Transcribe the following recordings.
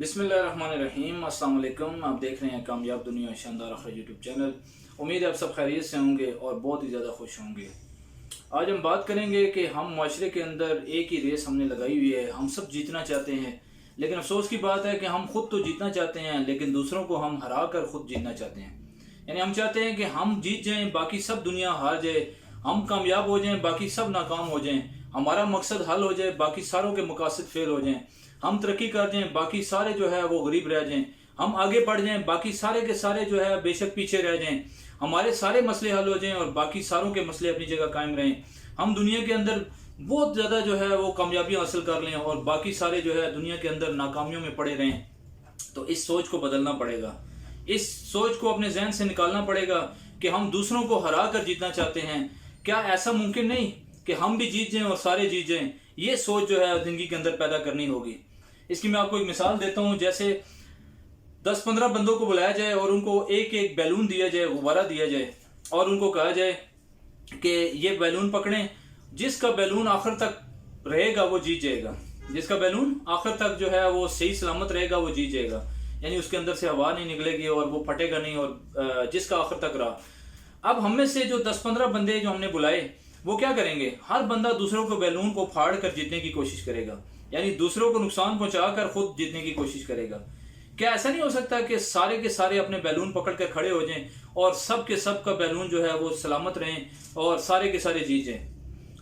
बिस्मिल्लाहिर्रहमानिर्रहीम। अस्सलाम वालेकुम। आप देख रहे हैं कामयाब दुनिया शानदार आखिरत यूट्यूब चैनल। उम्मीद है आप सब खैरियत से होंगे और बहुत ही ज़्यादा खुश होंगे। आज हम बात करेंगे कि हम माशरे के अंदर एक ही रेस हमने लगाई हुई है। हम सब जीतना चाहते हैं, लेकिन अफसोस की बात है कि हम खुद तो जीतना चाहते हैं लेकिन दूसरों को हम हरा कर खुद जीतना चाहते हैं। यानी हम चाहते हैं कि हम जीत जाएं, बाकी सब दुनिया हार जाए, हम कामयाब हो जाएं, बाकी सब नाकाम हो जाएं, हमारा मकसद हल हो जाए, बाकी सारों के मकासद फेल हो जाएं, हम तरक्की कर जाएं, बाकी सारे जो है वो गरीब रह जाएं, हम आगे बढ़ जाएं, बाकी सारे के सारे जो है बेशक पीछे रह जाएं, हमारे सारे मसले हल हो जाएं और बाकी सारों के मसले अपनी जगह कायम रहें, हम दुनिया के अंदर बहुत ज़्यादा जो है वो कामयाबियाँ हासिल कर लें और बाकी सारे जो है दुनिया के अंदर नाकामियों में पड़े रहें। तो इस सोच को बदलना पड़ेगा, इस सोच को अपने जहन से निकालना पड़ेगा कि हम दूसरों को हरा कर जीतना चाहते हैं। क्या ऐसा मुमकिन नहीं कि हम भी जीत जाएं और सारे जीत जाएं? ये सोच जो है जिंदगी के अंदर पैदा करनी होगी। इसकी मैं आपको एक मिसाल देता हूं। जैसे 10-15 बंदों को बुलाया जाए और उनको एक एक बैलून दिया जाए, गुब्बारा दिया जाए और उनको कहा जाए कि ये बैलून पकड़ें, जिसका बैलून आखिर तक रहेगा वो जीत जाएगा, जिसका बैलून आखिर तक जो है वो सही सलामत रहेगा वो जीत जाएगा। यानी उसके अंदर से हवा नहीं निकलेगी और वो फटेगा नहीं, और जिसका आखिर तक रहा। अब हम में से जो 10-15 बंदे जो हमने बुलाए वो क्या करेंगे? हर बंदा दूसरों को बैलून को फाड़ कर जीतने की कोशिश करेगा, यानी दूसरों को नुकसान पहुंचाकर खुद जीतने की कोशिश करेगा। क्या ऐसा नहीं हो सकता कि सारे के सारे अपने बैलून पकड़ कर खड़े हो जाएं और सब के सब का बैलून जो है वो सलामत रहें और सारे के सारे जीत जाएं?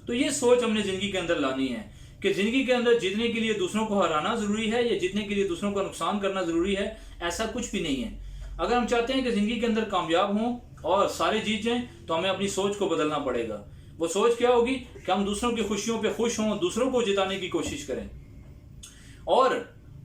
तो ये सोच हमने जिंदगी के अंदर लानी है कि जिंदगी के अंदर जीतने के लिए दूसरों को हराना जरूरी है या जीतने के लिए दूसरों का नुकसान करना जरूरी है। ऐसा कुछ भी नहीं है। अगर हम चाहते हैं कि जिंदगी के अंदर कामयाब हों और सारे जीत जाएं तो हमें अपनी सोच को बदलना पड़ेगा। वो सोच क्या होगी कि हम दूसरों की खुशियों पे खुश हों, दूसरों को जिताने की कोशिश करें और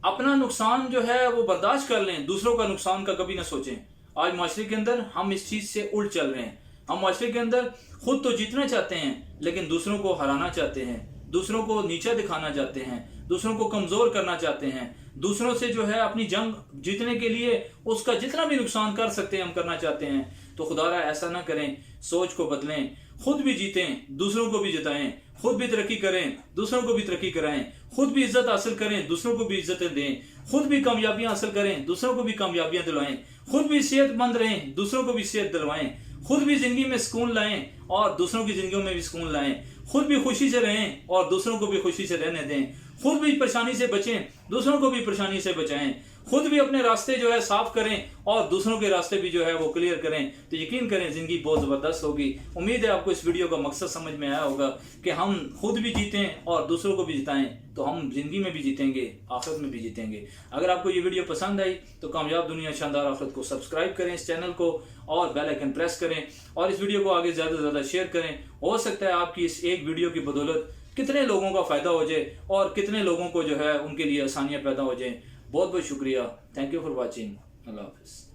अपना नुकसान जो है वो बर्दाश्त कर लें, दूसरों का नुकसान का कभी ना सोचें। आज माशरे के अंदर हम इस चीज से उल्ट चल रहे हैं। हम माशरे के अंदर खुद तो जीतना चाहते हैं लेकिन दूसरों को हराना चाहते हैं, दूसरों को नीचा दिखाना चाहते हैं, दूसरों को कमजोर करना चाहते हैं, दूसरों से जो है अपनी जंग जीतने के लिए उसका जितना भी नुकसान कर सकते हैं हम करना चाहते हैं। तो खुदारा ऐसा ना करें, सोच को बदलें, खुद भी जीतें, दूसरों को भी जिताएं, खुद भी तरक्की करें, दूसरों को भी तरक्की कराएं, खुद भी इज्जत हासिल करें, दूसरों को भी इज्जतें दें, खुद भी कामयाबियां हासिल करें, दूसरों को भी कामयाबियां दिलवाएं, खुद भी सेहतमंद रहें, दूसरों को भी सेहत दिलवाएं, खुद भी जिंदगी में सुकून लाएं और दूसरों की जिंदगियों में भी सुकून लाएं, खुद भी खुशी से रहें और दूसरों को भी खुशी से रहने दें, खुद भी परेशानी से बचें, दूसरों को भी परेशानी से बचाएं, खुद भी अपने रास्ते जो है साफ करें और दूसरों के रास्ते भी जो है वो क्लियर करें। तो यकीन करें जिंदगी बहुत ज़बरदस्त होगी। उम्मीद है आपको इस वीडियो का मकसद समझ में आया होगा कि हम खुद भी जीतें और दूसरों को भी जिताएं तो हम जिंदगी में भी जीतेंगे, आखिरत में भी जीतेंगे। अगर आपको ये वीडियो पसंद आई तो कामयाब दुनिया शानदार आखिरत को सब्सक्राइब करें, इस चैनल को, और बेल आइकन प्रेस करें और इस वीडियो को आगे ज़्यादा से ज़्यादा शेयर करें। हो सकता है आपकी इस एक वीडियो की बदौलत कितने लोगों का फ़ायदा हो जाए और कितने लोगों को जो है उनके लिए आसानियाँ पैदा हो जाएं। बहुत बहुत शुक्रिया। Thank you for watching. अल्लाह हाफिज़।